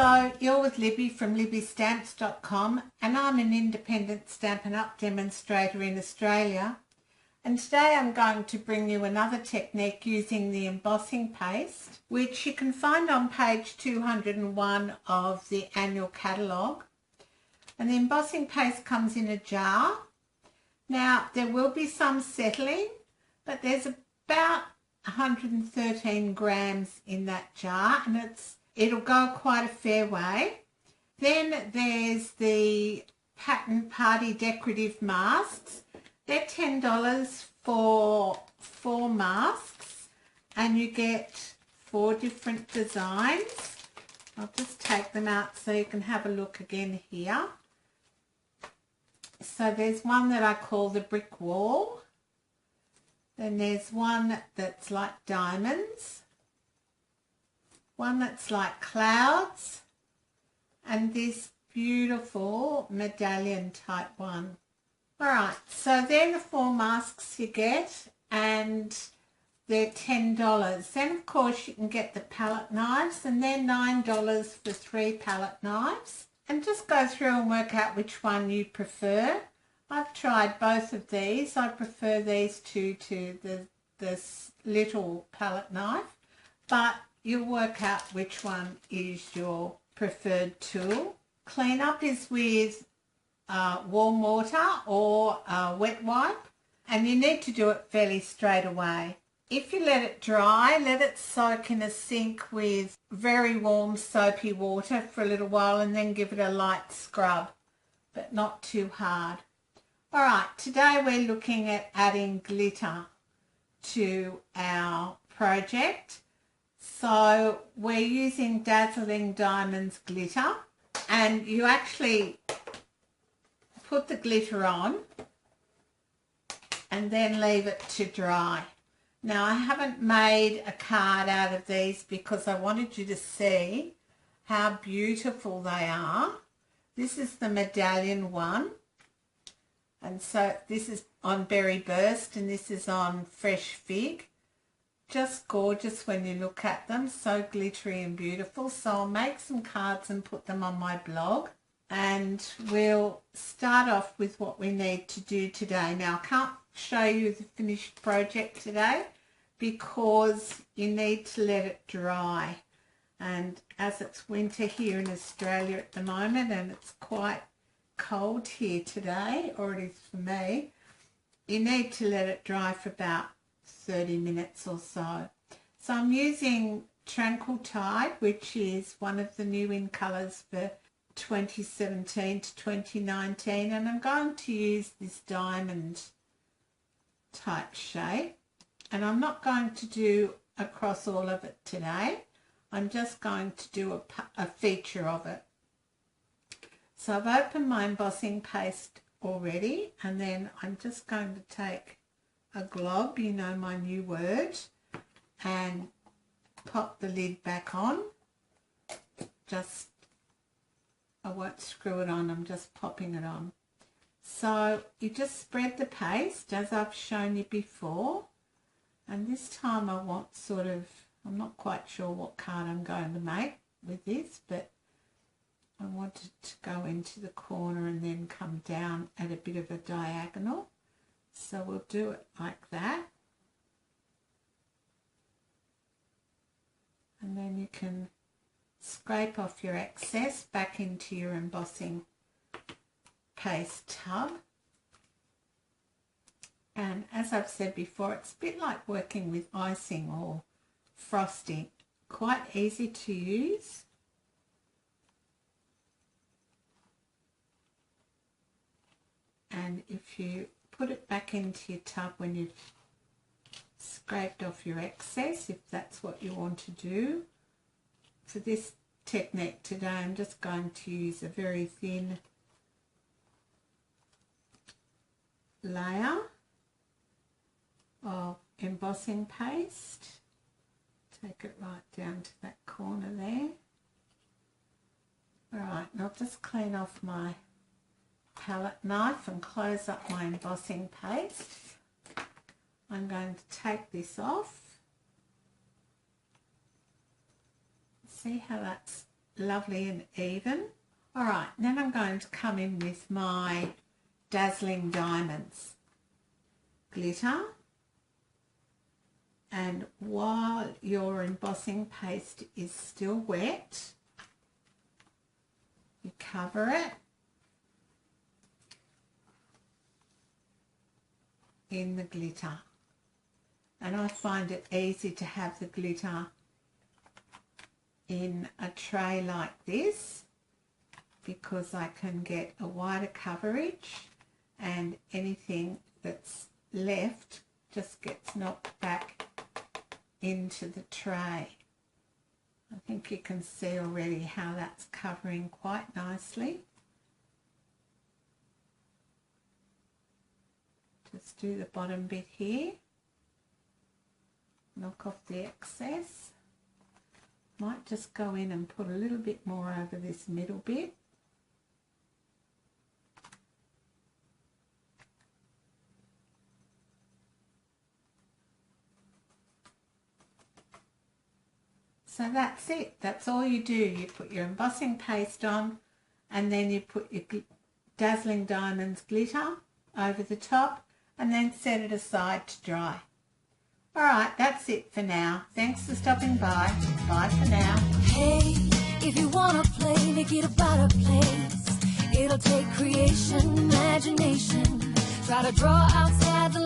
Hello, you're with Libby from libbystamps.com, and I'm an independent Stampin' Up demonstrator in Australia. And today I'm going to bring you another technique using the embossing paste, which you can find on page 201 of the annual catalogue. And the embossing paste comes in a jar. Now, there will be some settling, but there's about 113 grams in that jar, and it'll go quite a fair way. Then there's the Pattern Party Decorative Masks. They're $10 for 4 masks, and you get 4 different designs. I'll just take them out so you can have a look again here. So there's one that I call the brick wall. Then there's one that's like diamonds, one that's like clouds, and this beautiful medallion type one. Alright, so they're the 4 masks you get, and they're $10. Then of course you can get the palette knives, and they're $9 for 3 palette knives. And just go through and work out which one you prefer. I've tried both of these. I prefer these two to this little palette knife, but you'll work out which one is your preferred tool. Cleanup is with warm water or wet wipe, and you need to do it fairly straight away. If you let it dry, let it soak in a sink with very warm soapy water for a little while, and then give it a light scrub, but not too hard. Alright, today we're looking at adding glitter to our project. So we're using Dazzling Diamonds glitter, and you actually put the glitter on and then leave it to dry. Now, I haven't made a card out of these because I wanted you to see how beautiful they are. This is the medallion one, and so this is on Berry Burst, and this is on Fresh Fig. Just gorgeous when you look at them, so glittery and beautiful. So I'll make some cards and put them on my blog, and we'll start off with what we need to do today. Now, I can't show you the finished project today because you need to let it dry, and as it's winter here in Australia at the moment, and it's quite cold here today, or it is for me, you need to let it dry for about 30 minutes or so. So I'm using Tranquil Tide, which is one of the new in colours for 2017 to 2019, and I'm going to use this diamond type shape, and I'm not going to do across all of it today. I'm just going to do a feature of it. So I've opened my embossing paste already, and then I'm just going to take a glob, you know my new word, and pop the lid back on. I won't screw it on, I'm just popping it on. So you just spread the paste as I've shown you before, and this time I want sort of, I'm not quite sure what card I'm going to make with this, but I want it to go into the corner and then come down at a bit of a diagonal. So we'll do it like that, and then you can scrape off your excess back into your embossing paste tub. And as I've said before, it's a bit like working with icing or frosting, quite easy to use. And if you put it back into your tub when you've scraped off your excess, if that's what you want to do. For this technique today, I'm just going to use a very thin layer of embossing paste. Take it right down to that corner there. Alright, and I'll just clean off my palette knife and close up my embossing paste. I'm going to take this off. See how that's lovely and even. All right, then I'm going to come in with my Dazzling Diamonds glitter, and while your embossing paste is still wet, you cover it in the glitter. And I find it easy to have the glitter in a tray like this because I can get a wider coverage and anything that's left just gets knocked back into the tray. I think you can see already how that's covering quite nicely. Just do the bottom bit here, knock off the excess. Might just go in and put a little bit more over this middle bit. So that's it. That's all you do. You put your embossing paste on and then you put your Dazzling Diamonds glitter over the top and then set it aside to dry. Alright, that's it for now. Thanks for stopping by. Bye for now. Hey, if you wanna play, make it about a place. It'll take creation, imagination. Try to draw outside the